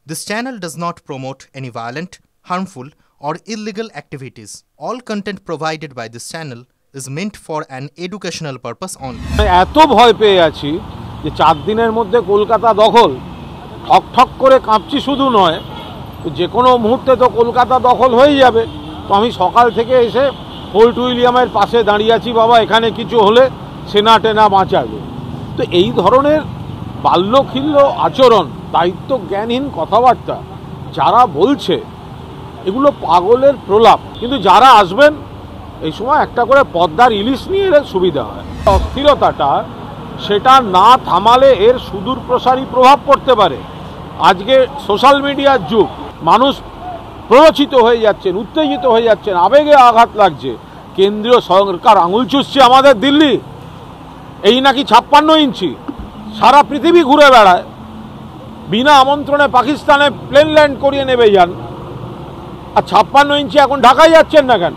This channel does not promote any violent, harmful, or illegal activities. All content provided by this channel is meant for an educational purpose only. এত ভয় পেয়ে আছি যে 4 দিনের মধ্যে কলকাতা দখল, ঠক করে কাঁপছি শুধু নয়, যে কোনো মুহূর্তে তো কলকাতা দখল হয়ে যাবে। তো আমি সকাল থেকে এসে ফোর্ট উইলিয়ামের পাশে দাঁড়িয়ে আছি, বাবা এখানে কিছু হলে সেনা টেনা বাঁচাবে। তো এই ধরনের বাল্যখিল্য আচরণ, দায়িত্ব জ্ঞানহীন কথাবার্তা যারা বলছে, এগুলো পাগলের প্রলাপ। কিন্তু যারা আসবেন এই সময় একটা করে পদ্মার ইলিশ নিয়ে এলে সুবিধা হয়। অস্থিরতাটা সেটা না থামালে এর সুদূর প্রসারী প্রভাব পড়তে পারে। আজকে সোশ্যাল মিডিয়ার যুগ, মানুষ প্ররোচিত হয়ে যাচ্ছেন, উত্তেজিত হয়ে যাচ্ছেন, আবেগে আঘাত লাগছে। কেন্দ্রীয় সরকার আঙুল চুষছে আমাদের দিল্লি, এই নাকি 56 ইঞ্চি, সারা পৃথিবী ঘুরে বেড়ায়, বিনা আমন্ত্রণে পাকিস্তানে প্লেন ল্যান্ড করিয়ে নেবে যান, আর 56 ইঞ্চি এখন ঢাকায় যাচ্ছেন না কেন?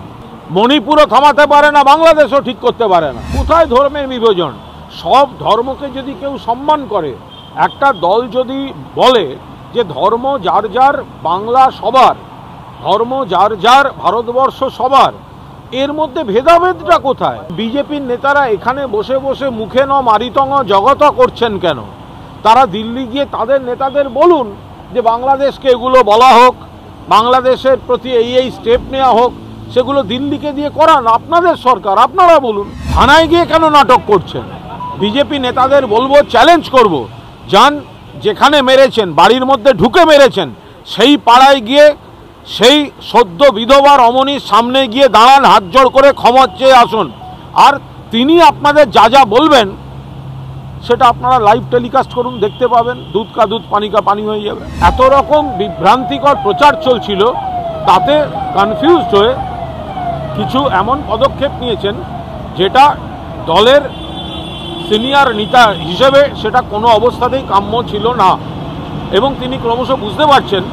মণিপুরও থামাতে পারে না, বাংলাদেশও ঠিক করতে পারে না। কোথায় ধর্মের বিভাজন? সব ধর্মকে যদি কেউ সম্মান করে, একটা দল যদি বলে যে ধর্ম যার যার, বাংলা সবার, ধর্ম যার যার, ভারতবর্ষ সবার, এর মধ্যে ভেদাভেদটা কোথায়? বিজেপির নেতারা এখানে বসে বসে মুখে ন মারিতঙ্গ জগত করছেন কেন? তারা দিল্লি গিয়ে তাদের নেতাদের বলুন যে বাংলাদেশকে এগুলো বলা হোক, বাংলাদেশের প্রতি এই স্টেপ নেওয়া হোক, সেগুলো দিল্লিকে দিয়ে করান। আপনাদের সরকার, আপনারা বলুন। থানায় গিয়ে কেন নাটক করছেন? বিজেপি নেতাদের বলবো, চ্যালেঞ্জ করব, যান যেখানে মেরেছেন, বাড়ির মধ্যে ঢুকে মেরেছেন, সেই পাড়ায় গিয়ে সেই সদ্য বিধবা রমণীর সামনে গিয়ে দাঁড়ান, হাত জোড় করে ক্ষমা চেয়ে আসুন। আর তিনি আপনাদের যা যা বলবেন সেটা আপনারা লাইভ টেলিকাস্ট করুন, দেখতে পাবেন। দুধ কা দুধ, পানি কা পানি হয়ে যাবে। এত রকম বিভ্রান্তিকর প্রচার চলছিল, তাতে কনফিউজড হয়ে কিছু এমন পদক্ষেপ নিয়েছেন যেটা দলের সিনিয়র নেতা হিসেবে সেটা কোনো অবস্থাতেই কাম্য ছিল না। এবং তিনি ক্রমশ বুঝতে পারছেন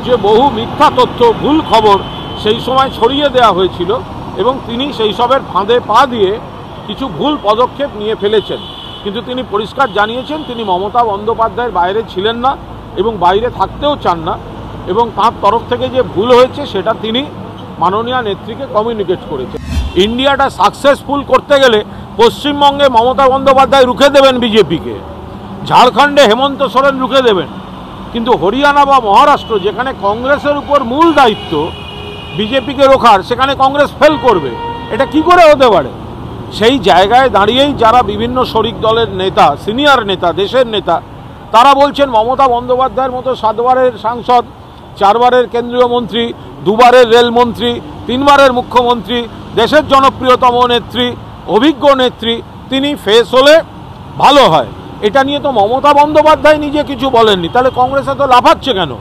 যে বহু মিথ্যা তথ্য, ভুল খবর সেই সময় ছড়িয়ে দেওয়া হয়েছিল, এবং তিনি সেই সবের ফাঁদে পা দিয়ে কিছু ভুল পদক্ষেপ নিয়ে ফেলেছেন। কিন্তু তিনি পরিষ্কার জানিয়েছেন তিনি মমতা বন্দ্যোপাধ্যায়ের বাইরে ছিলেন না এবং বাইরে থাকতেও চান না, এবং তার তরফ থেকে যে ভুল হয়েছে সেটা তিনি মাননীয় নেত্রীকে কমিউনিকেট করেছেন। ইন্ডিয়াটা সাকসেসফুল করতে গেলে পশ্চিমবঙ্গে মমতা বন্দ্যোপাধ্যায় রুখে দেবেন বিজেপিকে, ঝাড়খণ্ডে হেমন্ত সোরেন রুখে দেবেন, কিন্তু হরিয়ানা বা মহারাষ্ট্র, যেখানে কংগ্রেসের উপর মূল দায়িত্ব বিজেপিকে রোখার, সেখানে কংগ্রেস ফেল করবে। এটা কি করে হতে পারে? সেই জায়গায় দাঁড়িয়েই যারা বিভিন্ন শরিক দলের নেতা, সিনিয়র নেতা, দেশের নেতা, তারা বলছেন মমতা বন্দ্যোপাধ্যায়ের মতো 7 বারের সাংসদ, 4 বারের কেন্দ্রীয় মন্ত্রী, 2 বারের রেলমন্ত্রী, 3 বারের মুখ্যমন্ত্রী, দেশের জনপ্রিয়তম নেত্রী, অভিজ্ঞ নেত্রী, তিনি ফেস হলে ভালো হয়। এটা নিয়ে তো মমতা বন্দ্যোপাধ্যায় নিজে কিছু বলেননি, তাহলে কংগ্রেস এত লাফাচ্ছে কেন?